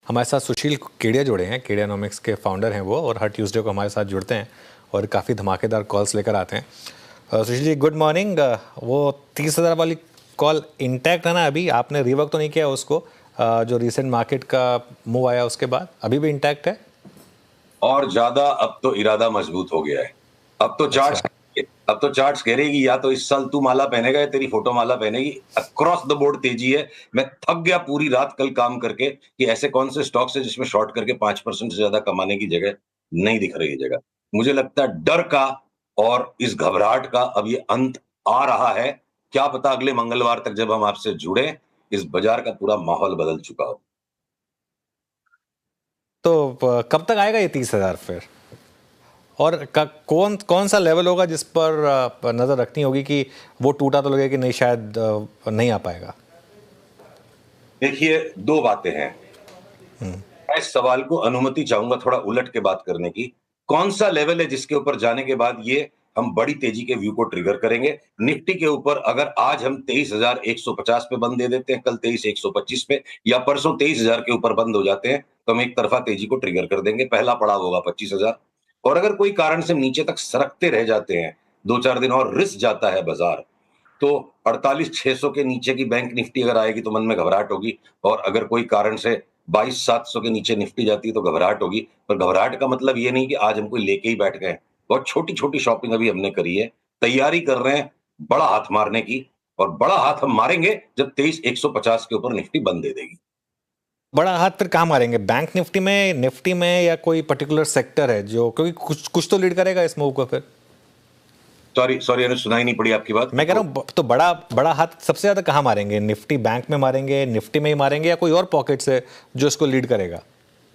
हमारे साथ सुशील केडिया जुड़े हैं, केडियानॉमिक्स के फाउंडर हैं वो, और हर ट्यूसडे को हमारे साथ जुड़ते हैं और काफ़ी धमाकेदार कॉल्स लेकर आते हैं। Sushil ji, good morning. वो 30,000 वाली कॉल इंटैक्ट है ना? अभी आपने रिवर्क तो नहीं किया उसको, जो रिसेंट मार्केट का मूव आया उसके बाद अभी भी इंटैक्ट है? और ज्यादा अब तो इरादा मजबूत हो गया है। अब तो चार्ट्स कह रही कि या तो इस साल तू माला पहनेगा या तेरी फोटो माला पहनेगी। अक्रॉस द बोर्ड तेजी है। मैं थक गया पूरी रात कल काम करके कि ऐसे कौन से स्टॉक्स है जिसमें शॉर्ट करके 5% से ज्यादा कमाने की जगह नहीं दिख रही है जगह। मुझे लगता है डर का और इस घबराहट का अब ये अंत आ रहा है। क्या पता अगले मंगलवार तक जब हम आपसे जुड़े इस बाजार का पूरा माहौल बदल चुका हो। तो कब तक आएगा ये 30,000 फिर? और कौन कौन सा लेवल होगा जिस पर नज़र रखनी होगी कि वो टूटा तो लगेगा कि नहीं, शायद नहीं आ पाएगा? देखिए, दो बातें हैं। मैं इस सवाल को अनुमति चाहूंगा थोड़ा उलट के बात करने की। कौन सा लेवल है जिसके ऊपर जाने के बाद ये हम बड़ी तेजी के व्यू को ट्रिगर करेंगे? निफ्टी के ऊपर अगर आज हम 23,150 पे बंद दे देते हैं, कल 23,125 पे, या परसों 23,000 के ऊपर बंद हो जाते हैं, तो हम एक तरफा तेजी को ट्रिगर कर देंगे। पहला पड़ाव होगा 25,000। और अगर कोई कारण से नीचे तक सरकते रह जाते हैं, 2-4 दिन और रिस्क जाता है बाजार, तो 48,600 के नीचे की बैंक निफ्टी अगर आएगी तो मन में घबराहट होगी। और अगर कोई कारण से 22,700 के नीचे निफ्टी जाती है तो घबराहट होगी। पर घबराहट का मतलब ये नहीं कि आज हम कोई लेके ही बैठ गए। बहुत छोटी छोटी शॉपिंग अभी हमने करी है, तैयारी कर रहे हैं बड़ा हाथ मारने की। और बड़ा हाथ हम मारेंगे जब 23,150 के ऊपर निफ्टी बंद दे देगी। बड़ा हाथ फिर कहाँ मारेंगे? बैंक निफ्टी में या कोई पर्टिकुलर सेक्टर है जो, क्योंकि कुछ तो लीड करेगा इस मूव को फिर? सॉरी अनुज, सुनाई नहीं पड़ी आपकी बात। मैं कह रहा हूँ तो बड़ा हाथ सबसे ज्यादा कहाँ मारेंगे? निफ्टी बैंक में मारेंगे, निफ्टी में ही मारेंगे, या कोई और पॉकेट है जो इसको लीड करेगा?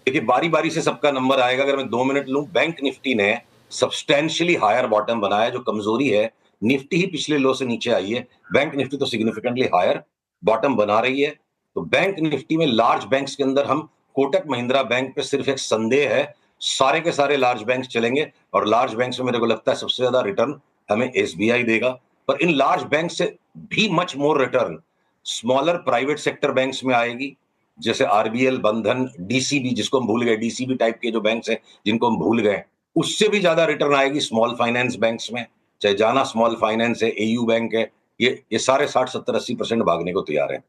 देखिए, बारी बारी से सबका नंबर आएगा। अगर मैं 2 मिनट लूं, बैंक निफ्टी ने सब्सटेंशियली हायर बॉटम बनाया। जो कमजोरी है, निफ्टी ही पिछले लो से नीचे आई है, बैंक निफ्टी तो सिग्निफिकेंटली हायर बॉटम बना रही है। तो बैंक निफ्टी में लार्ज बैंक्स के अंदर हम कोटक महिंद्रा बैंक पे सिर्फ एक संदेह है, सारे के सारे लार्ज बैंक्स चलेंगे। और लार्ज बैंक्स में मेरे को लगता है सबसे ज्यादा रिटर्न हमें एसबीआई देगा। पर इन लार्ज बैंक से भी much more return smaller private sector banks में आएगी, जैसे आरबीएल, बंधन, डीसीबी, जिसको हम भूल गए, डीसीबी टाइप के जो बैंक्स हैं जिनको हम भूल गए, उससे भी ज्यादा रिटर्न आएगी स्मॉल फाइनेंस बैंक्स में। चाहे जाना स्मॉल फाइनेंस है, एयू बैंक है, ये सारे 60-70-80% भागने को तैयार हैं।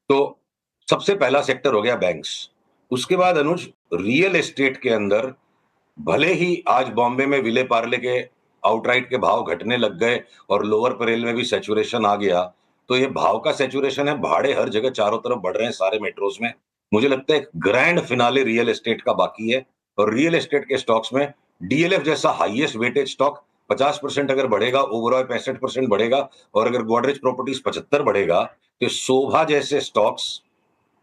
तो सबसे पहला सेक्टर हो गया बैंक्स। उसके बाद अनुज, रियल एस्टेट के अंदर भले ही आज बॉम्बे में विले पार्ले के आउटराइट के भाव घटने लग गए और लोअर परेल में भी सैचुरेशन आ गया, तो ये भाव का सैचुरेशन है। भाड़े हर जगह चारों तरफ बढ़ रहे हैं सारे मेट्रोज में। मुझे लगता है एक ग्रैंड फिनाले रियल एस्टेट का बाकी है। और रियल एस्टेट के स्टॉक्स में डीएलएफ जैसा हाईएस्ट वेटेज स्टॉक 50% अगर बढ़ेगा, ओवरऑल 65% बढ़ेगा, और अगर गोदरेज प्रॉपर्टीज 75 बढ़ेगा, तो शोभा जैसे स्टॉक्स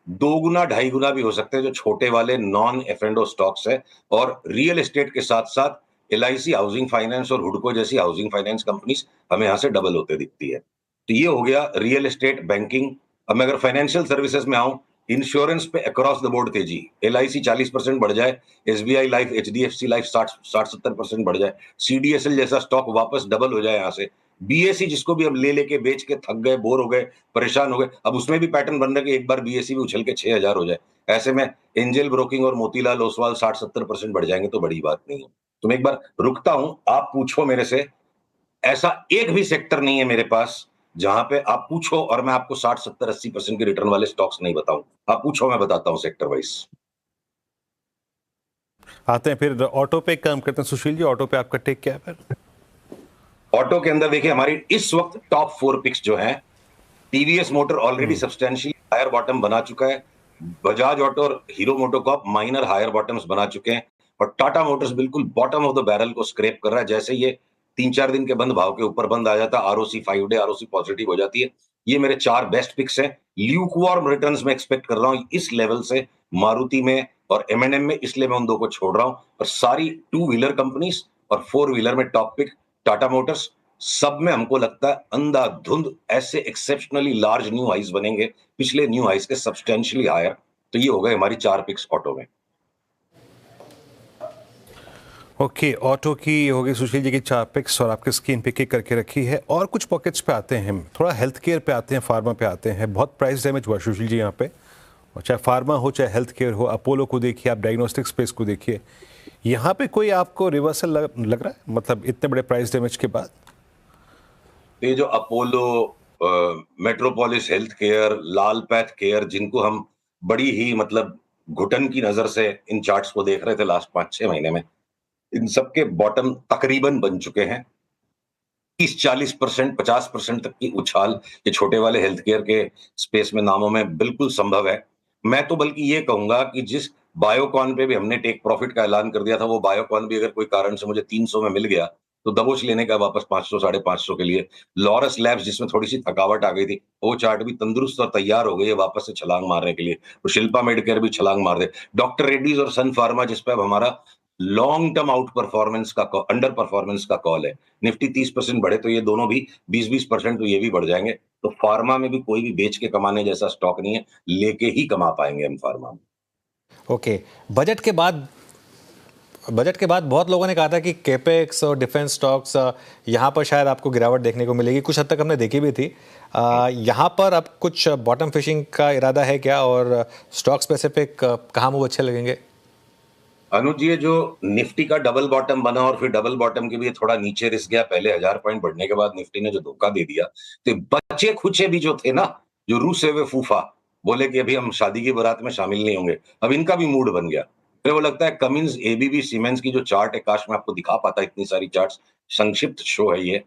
2 गुना 2.5 गुना भी हो सकते हैं, जो छोटे वाले non F and O stocks है। और रियल एस्टेट के साथ साथ एलआईसी हाउसिंग फाइनेंस और हुडको जैसी हाउसिंग फाइनेंस कंपनीज हमें यहां से डबल होते दिखती है। तो ये हो गया रियल एस्टेट, बैंकिंग। अब मैं अगर फाइनेंशियल सर्विसेज में आऊं, इंश्योरेंस पे अक्रॉस द बोर्ड तेजी। एलआईसी 40% बढ़ जाए, एसबीआई लाइफ, एचडीएफसी लाइफ 60-70% बढ़ जाए, सीडीएसएल जैसा स्टॉक वापस डबल हो जाए यहां से। बीएसई, जिसको भी अब ले लेके बेच के थक गए, बोर हो गए, परेशान हो गए, अब उसमें भी पैटर्न बन रहा है कि एक बार बीएसई भी उछल के 6,000 हो जाए। ऐसे में एंजल ब्रोकिंग और मोतीलाल ओसवाल 60-70% बढ़ जाएंगे तो बड़ी बात नहीं है। तो मैं एक बार रुकता हूं, आप पूछो मेरे से। ऐसा एक भी सेक्टर नहीं है मेरे पास जहां पे आप पूछो और मैं आपको 60-70-80% के रिटर्न वाले स्टॉक्स नहीं बताऊं। आप पूछो, मैं बताता हूं सेक्टर वाइज। आते हैं फिर ऑटो पे काम करते हैं। सुशील जी, ऑटो पे आपका टेक क्या है फिर? ऑटो के अंदर देखिए, हमारी इस वक्त टॉप 4 पिक्स जो हैं, TVS Motor already substantially higher bottom बना चुका है। बजाज ऑटो और Hero MotoCorp minor higher bottoms बना चुके हैं। और टाटा मोटर्स बिल्कुल बॉटम ऑफ द बैरल को स्क्रैप कर रहा है। जैसे ये 3-4 दिन के बंद भाव के ऊपर बंद आ जाता है, आरओसी 5 डे आरओसी पॉजिटिव हो जाती है। ये मेरे 4 बेस्ट पिक्स हैं। ल्यूकवार्म रिटर्न्स में एक्सपेक्ट कर रहा हूं इस लेवल से मारुति में और एमएनएम में, इसलिए मैं उन दो को छोड़ रहा हूं। और सारी 2 व्हीलर कंपनीज और 4 व्हीलर में टॉप पिक टाटा मोटर्स। सब में हमको लगता है अंधाधुंध ऐसे एक्सेप्शनली लार्ज न्यू हाइस बनेंगे, पिछले न्यू हाइस के सब्सटेंशियली हायर। तो ये हो गए हमारी 4 पिक्स ऑटो में। ओके, ऑटो की होगी सुशील जी की 4 पिक्स और आपके स्क्रीन पे किक करके रखी है। और कुछ पॉकेट्स पे आते हैं हम, थोड़ा हेल्थ केयर पे आते हैं, फार्मा पे आते हैं। बहुत प्राइस डैमेज हुआ सुशील जी यहाँ पे, और चाहे फार्मा हो चाहे हेल्थ केयर हो, अपोलो को देखिए, आप डायग्नोस्टिक स्पेस को देखिए, यहाँ पे कोई आपको रिवर्सल लग रहा है, मतलब इतने बड़े प्राइस डैमेज के बाद? ये जो अपोलो, मेट्रोपोलिस हेल्थ केयर, लाल पैथ केयर, जिनको हम बड़ी ही मतलब घुटन की नजर से इन चार्ट्स को देख रहे थे लास्ट 5-6 महीने में, इन सबके बॉटम तकरीबन बन चुके हैं। 30-40%, 50% तक की उछाल ये छोटे वाले हेल्थ केयर के स्पेस में नामों में बिल्कुल संभव है। मैं तो बल्कि ये कहूंगा कि जिस बायोकॉन पे भी हमने टेक प्रॉफिट का ऐलान कर दिया था, वो बायोकॉन भी अगर कोई कारण से मुझे 300 में मिल गया तो दबोच लेने का वापस 500 550 के लिए। लॉरस लैब्स जिसमें थोड़ी सी थकावट आ गई थी, वो चार्ट भी तंदुरुस्त और तैयार हो गई है वापस से छलांग मारने के लिए। तो शिल्पा मेडिकेयर भी छलांग मार दे। डॉक्टर रेड्डीज और सन फार्मा जिस पे अब हमारा लॉन्ग टर्म आउट परफॉर्मेंस का अंडर परफॉर्मेंस का कॉल है। निफ्टी 30% बढ़े तो ये दोनों भी 20-20% तो ये भी बढ़ जाएंगे। तो फार्मा में भी कोई भी बेच के कमाने जैसा स्टॉक नहीं है, लेके ही कमा पाएंगे हम फार्मा में। ओके, बजट के बाद बहुत लोगों ने कहा था कि कैपेक्स और डिफेंस स्टॉक्स यहाँ पर शायद आपको गिरावट देखने को मिलेगी। कुछ हद तक हमने देखी भी थी। यहाँ पर अब कुछ बॉटम फिशिंग का इरादा है क्या, और स्टॉक स्पेसिफिक कहाँ मूव अच्छे लगेंगे? अनुज, ये जो निफ्टी का डबल बॉटम बना और फिर डबल बॉटम के भी थोड़ा नीचे रिस गया, पहले 1000 पॉइंट बढ़ने के बाद निफ्टी ने जो धोखा दे दिया, तो बच्चे खुचे भी जो थे ना, जो रूसे हुए फूफा बोले कि अभी हम शादी की बारात में शामिल नहीं होंगे, अब इनका भी मूड बन गया। फिर वो लगता है कमिंस, एबीबी, सीमेंस की जो चार्ट है, काश मैं आपको दिखा पाता इतनी सारी चार्ट्स। संक्षिप्त शो है ये,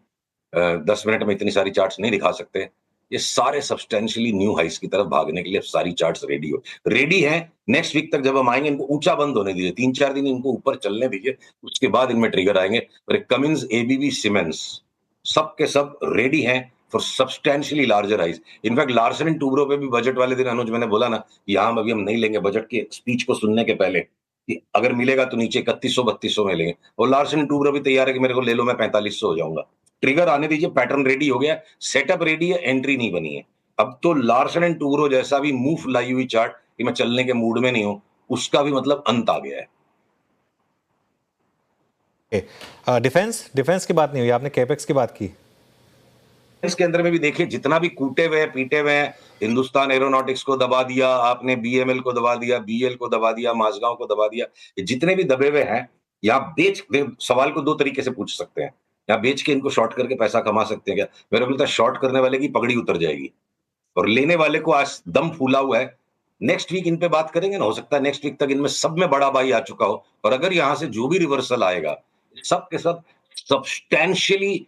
10 मिनट में इतनी सारी चार्ट्स नहीं दिखा सकते। ये सारे सब्सटेंशियली न्यू हाइस की तरफ भागने के लिए अब सारी चार्ट्स रेडी हैं। नेक्स्ट वीक तक जब हम आएंगे, इनको ऊंचा बंद होने दीजिए, 3-4 दिन इनको ऊपर चलने दीजिए, उसके बाद इनमें ट्रिगर आएंगे। पर कमिंस, एबीबी, सीमेंस सब के सब रेडी हैं for substantially larger highs. In fact Larsen and Toubro पे भी बजट वाले दिन, अनुज, मैंने बोला ना, यहाँ अभी हम नहीं लेंगे बजट की स्पीच को सुनने के पहले, कि अगर मिलेगा तो नीचे 3100-3200 में लेंगे। और लार्सन एंड टूब्रो भी तैयार है कि मेरे को ले लो, मैं 4500 हो जाऊंगा। ट्रिगर आने दीजिए, पैटर्न रेडी हो गया, सेटअप रेडी है, एंट्री नहीं बनी है। अब तो लार्सन एंड टूब्रो जैसा भी मूव लाई हुई चार्ट कि मैं चलने के मूड में नहीं हूं, उसका भी मतलब अंत आ गया है। डिफेंस की बात नहीं हुई, आपने कैपेक्स की बात की। इसके अंदर में भी देखिए, जितना भी कूटे हुए पीटे हुए हैं, हिंदुस्तान एरोनॉटिक्स को दबा दिया आपने, बीएमएल को दबा दिया, बीएल को दबा दिया, माझगांव को दबा दिया, ये जितने भी दबे हुए हैं, या सवाल को दो तरीके से पूछ सकते हैं। या बेच के इनको शॉर्ट करके पैसा कमा सकते हैं क्या? मेरे को लगता है शॉर्ट करने वाले की पगड़ी उतर जाएगी और लेने वाले को आज दम फूला हुआ है। नेक्स्ट वीक इन पे बात करेंगे ना, हो सकता है नेक्स्ट वीक तक इनमें सब में बड़ा भाई आ चुका हो, और अगर यहां से जो भी रिवर्सल आएगा, सब के सब सब्सटैंशियली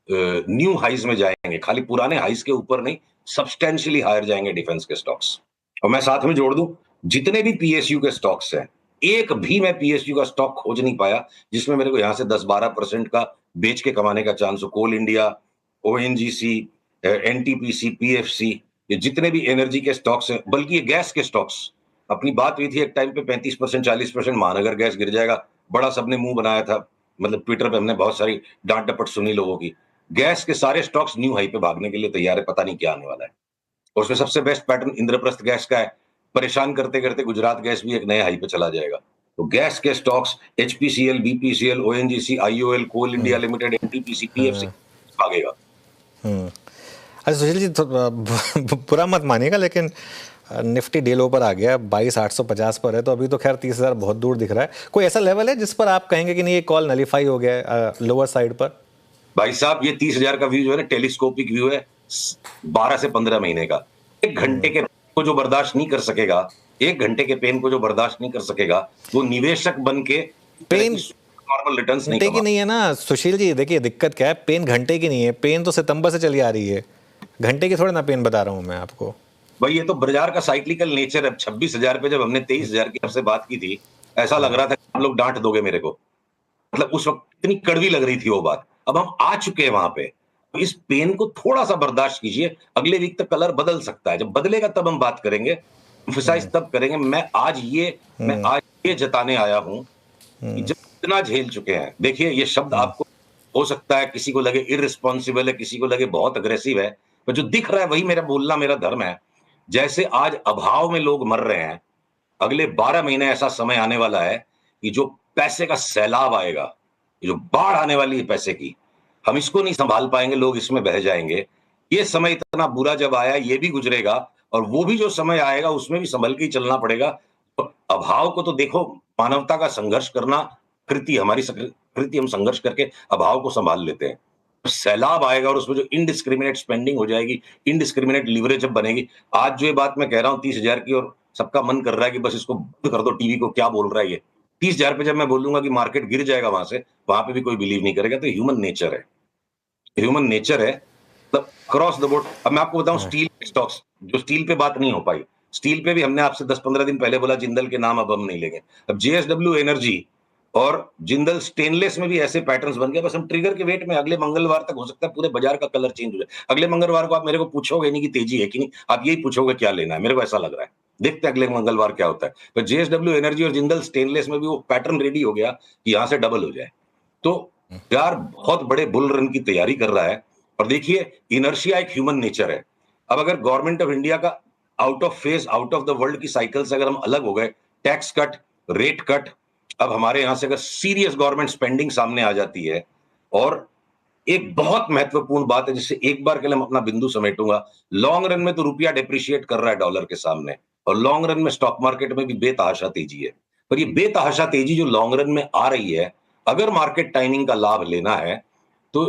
न्यू हाइज में जाएंगे, खाली पुराने हाइज के ऊपर नहीं, सब्सटेंशियली हायर जाएंगे डिफेंस के स्टॉक्स। और मैं साथ में जोड़ दूं, जितने भी पीएसयू के स्टॉक्स हैं, एक भी मैं पीएसयू का स्टॉक खोज नहीं पाया जिसमें मेरे को यहां से 10-12% का बेच के कमाने का चांस हो। कोल इंडिया, ओएनजीसी, एनटीपीसी, पीएफसी, ये जितने भी एनर्जी के स्टॉक्स हैं, बल्कि ये गैस के स्टॉक्स, अपनी बात हुई थी एक टाइम पे 35%, 40% महानगर गैस गिर जाएगा, बड़ा सबने मुंह बनाया था, मतलब ट्विटर पे हमने बहुत सारी डांट डपट सुनी लोगों की। गैस के सारे स्टॉक्स न्यू हाई पे भागने के लिए तैयार है, पता नहीं क्या आने वाला है। और उसमें सबसे बेस्ट पैटर्न इंद्रप्रस्थ गैस का है, परेशान करते करते गुजरात गैस भी एक नए हाई पे चला जाएगा। तो गैस के stocks, HPCL, BPCL, ONGC, IOL, coal India limited, NTPC, PFC भागेगा। अच्छा सुशील जी, बुरा मत मानिएगा, लेकिन निफ्टी डे लो पर आ गया, 22,850 पर है, तो अभी तो खैर 30,000 बहुत दूर दिख रहा है। कोई ऐसा लेवल है जिस पर आप कहेंगे कि नहीं, ये कॉल नलीफाई हो गया है लोअर साइड पर? भाई साहब, ये 30,000 का व्यू जो है ना, टेलीस्कोपिक व्यू है, 12 से 15 महीने का। 1 घंटे के को जो बर्दाश्त नहीं कर सकेगा, 1 घंटे के पेन को जो बर्दाश्त नहीं कर सकेगा, वो निवेशक बन के पेन नॉर्मल रिटर्न्स नहीं घंटे की नहीं है ना सुशील जी। देखिए दिक्कत क्या है, पेन घंटे की नहीं है, पेन तो सितंबर से चली आ रही है, घंटे की थोड़ा ना पेन बता रहा हूं मैं आपको। भाई ये तो बाजार का साइक्लिकल नेचर है। 26,000 पे जब हमने 23,000 की आपसे बात की थी, ऐसा लग रहा था कि आप लोग डांट दोगे मेरे को, मतलब उस वक्त इतनी कड़वी लग रही थी वो बात। अब हम आ चुके हैं वहां पे, तो इस पेन को थोड़ा सा बर्दाश्त कीजिए, अगले वीक तक कलर बदल सकता है, जब बदलेगा तब हम बात करेंगे, एम्फसाइज तब करेंगे। मैं आज ये जताने आया हूं कि जब इतना झेल चुके हैं, देखिए ये शब्द आपको हो सकता है किसी को लगे इररिस्पॉन्सिबल है, किसी को लगे बहुत अग्रेसिव है, पर जो दिख रहा है वही मेरा बोलना, मेरा धर्म है। जैसे आज अभाव में लोग मर रहे हैं, अगले 12 महीने ऐसा समय आने वाला है कि जो पैसे का सैलाब आएगा, जो बाढ़ आने वाली है पैसे की, हम इसको नहीं संभाल पाएंगे, लोग इसमें बह जाएंगे। ये समय इतना बुरा जब आया, ये भी गुजरेगा, और वो भी जो समय आएगा उसमें भी संभल के ही चलना पड़ेगा। तो अभाव को तो देखो, मानवता का संघर्ष करना कृति हम संघर्ष करके अभाव को संभाल लेते हैं। सैलाब आएगा और उसमें जो इनडिस्क्रिमिनेट स्पेंडिंग हो जाएगी, इनडिस्क्रिमिनेट लीवरेज जब बनेगी। आज जो ये बात मैं कह रहा हूँ 30,000 की, और सबका मन कर रहा है कि बस इसको बंद कर दो, टीवी को क्या बोल रहा है ये। 30,000 पे जब मैं बोलूंगा कि मार्केट गिर जाएगा वहां पे भी कोई बिलीव नहीं करेगा। तो ह्यूमन नेचर है, ह्यूमन नेचर है, मतलब क्रॉस द बोर्ड। अब मैं आपको बताऊं, स्टील स्टॉक्स, जो स्टील पे बात नहीं हो पाई, स्टील पे भी हमने आपसे 10-15 दिन पहले बोला जिंदल के नाम अब हम नहीं लेंगे। अब जेएसडब्ल्यू एनर्जी और जिंदल स्टेनलेस में भी ऐसे पैटर्न्स बन गए। बस हम ट्रिगर के वेट में अगले मंगलवार तक हो सकता है पूरे बाजार का कलर चेंज हो जाए। अगले मंगलवार को आप मेरे को पूछोगे नहीं कि तेजी है कि नहीं, आप यही पूछोगे क्या लेना है। मेरे को ऐसा लग रहा है, देखते हैं अगले मंगलवार क्या होता है। तो जेएसडब्ल्यू एनर्जी और जिंदल स्टेनलेस में भी वो पैटर्न रेडी हो गया कि यहां से डबल हो जाए। तो यार बहुत बड़े बुल रन की तैयारी कर रहा है। और देखिए, इनर्शिया एक ह्यूमन नेचर है। अब अगर गवर्नमेंट ऑफ इंडिया का out of phase, out of the world की साइकिल से अगर हम अलग हो गए, टैक्स कट, रेट कट, अब हमारे यहां से अगर सीरियस गवर्नमेंट स्पेंडिंग सामने आ जाती है, और एक बहुत महत्वपूर्ण बात है जिससे एक बार के लिए मैं अपना बिंदु समेटूंगा, लॉन्ग रन में तो रुपया डिप्रिशिएट कर रहा है डॉलर के सामने, और लॉन्ग रन में स्टॉक मार्केट में भी बेतहाशा तेजी है। पर ये बेतहाशा तेजी जो लॉन्ग रन में आ रही है, अगर मार्केट टाइमिंग का लाभ लेना है तो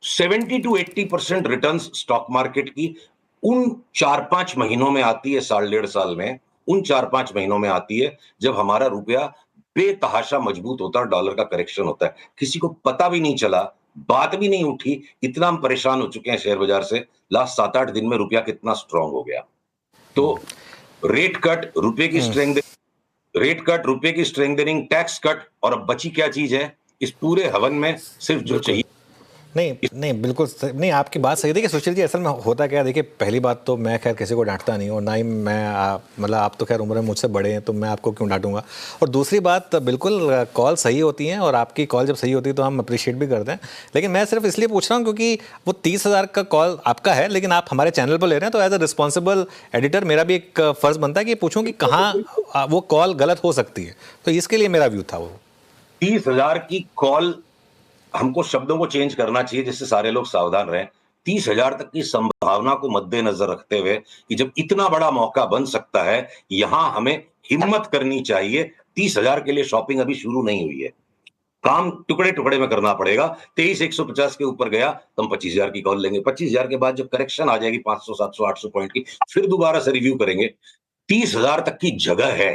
70 to 80% रिटर्न स्टॉक मार्केट की उन 4-5 महीनों में आती है, साल डेढ़ साल में, उन 4-5 महीनों में आती है जब हमारा रुपया बेतहाशा मजबूत होता है और डॉलर का करेक्शन होता है। किसी को पता भी नहीं चला, बात भी नहीं उठी, इतना हम परेशान हो चुके हैं शेयर बाजार से। लास्ट 7-8 दिन में रुपया कितना स्ट्रांग हो गया। तो रेट कट, रुपए की स्ट्रेंथ, रेट कट, रुपए की स्ट्रेंथनिंग, टैक्स कट, और अब बची क्या चीज है इस पूरे हवन में? सिर्फ जो चाहिए। नहीं बिल्कुल नहीं, आपकी बात सही है। देखिए सुशील जी, असल में होता क्या है, देखिए पहली बात तो मैं खैर किसी को डांटता नहीं, और ना ही मैं मतलब आप तो खैर उम्र में मुझसे बड़े हैं तो मैं आपको क्यों डांटूंगा। और दूसरी बात, बिल्कुल कॉल सही होती हैं, और आपकी कॉल जब सही होती है तो हम अप्रिशिएट भी करते हैं। लेकिन मैं सिर्फ इसलिए पूछ रहा हूँ क्योंकि वो 30,000 का कॉल आपका है, लेकिन आप हमारे चैनल पर ले रहे हैं, तो एज अ रिस्पॉन्सिबल एडिटर मेरा भी एक फ़र्ज़ बनता है कि पूछूं कि कहाँ वो कॉल गलत हो सकती है। तो इसके लिए मेरा व्यू था वो 30,000 की कॉल, हमको शब्दों को चेंज करना चाहिए जिससे सारे लोग सावधान रहें। 30,000 तक की संभावना को मद्देनजर रखते हुए कि जब इतना बड़ा मौका बन सकता है, यहां हमें हिम्मत करनी चाहिए। 30,000 के लिए शॉपिंग अभी शुरू नहीं हुई है, काम टुकड़े टुकड़े में करना पड़ेगा। 23,150 के ऊपर गया तो हम 25,000 की कॉल लेंगे। 25,000 के बाद जब करेक्शन आ जाएगी 500, 700, 800 पॉइंट की, फिर दोबारा से रिव्यू करेंगे। 30,000 तक की जगह है।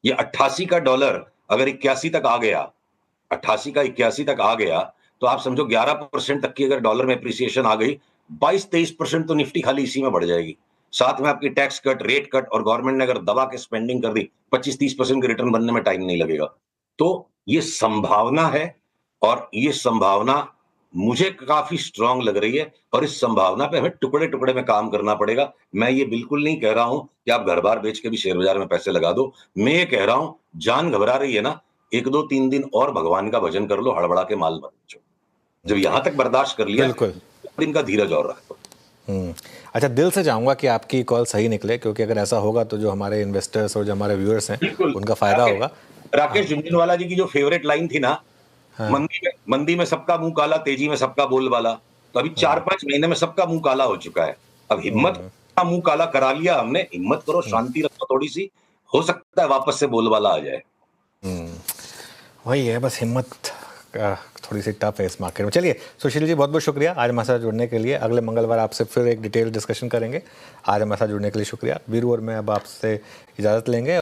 ये 88 का डॉलर अगर 81 तक आ गया, 88 का 81 तक आ गया, तो आप समझो 11% तक की अगर डॉलर में अप्रिसिएशन आ गई, 22-23% तो निफ्टी खाली इसी में बढ़ जाएगी। साथ में आपकी टैक्स कट, रेट कट, और गवर्नमेंट ने अगर दबा के स्पेंडिंग कर दी, 25-30% के रिटर्न बनने में टाइम नहीं लगेगा। तो ये संभावना है, और ये संभावना मुझे काफी स्ट्रांग लग रही है, और इस संभावना पे हमें टुकड़े टुकड़े में काम करना पड़ेगा। मैं ये बिल्कुल नहीं कह रहा हूं कि आप घर बार बेच के भी शेयर बाजार में पैसे लगा दो। मैं ये कह रहा हूं, जान घबरा रही है ना, 1-2-3 दिन और भगवान का भजन कर लो, हड़बड़ा के माल मत बेचो। जब यहां तक बर्दाश्त कर लिया, बिल्कुल दिन का धीरज और रख दो। अच्छा, दिल से चाहूँगा कि आपकी कॉल सही निकले, क्योंकि अगर ऐसा होगा तो जो हमारे इन्वेस्टर्स और जो हमारे व्यूअर्स हैं बिल्कुल उनका फायदा होगा। राकेश झुनझुनवाला जी की जो फेवरेट लाइन थी ना, मंदी में सबका मुंह काला, तेजी में सबका बोलबाला। तो अभी 4-5 महीने में सबका मुंह काला हो चुका है। अब हिम्मत का मुंह काला करा लिया हमने, हिम्मत करो, शांति रखो थोड़ी सी, हो सकता है वापस से बोलबाला आ जाए। वही है, बस हिम्मत थोड़ी सी टफ है इस मार्केट में। चलिए सुशील जी, बहुत बहुत शुक्रिया आज हमारे साथ जुड़ने के लिए। अगले मंगलवार आपसे फिर एक डिटेल डिस्कशन करेंगे। आज हमारे साथ जुड़ने के लिए शुक्रिया। वीरू और मैं अब आपसे इजाज़त लेंगे।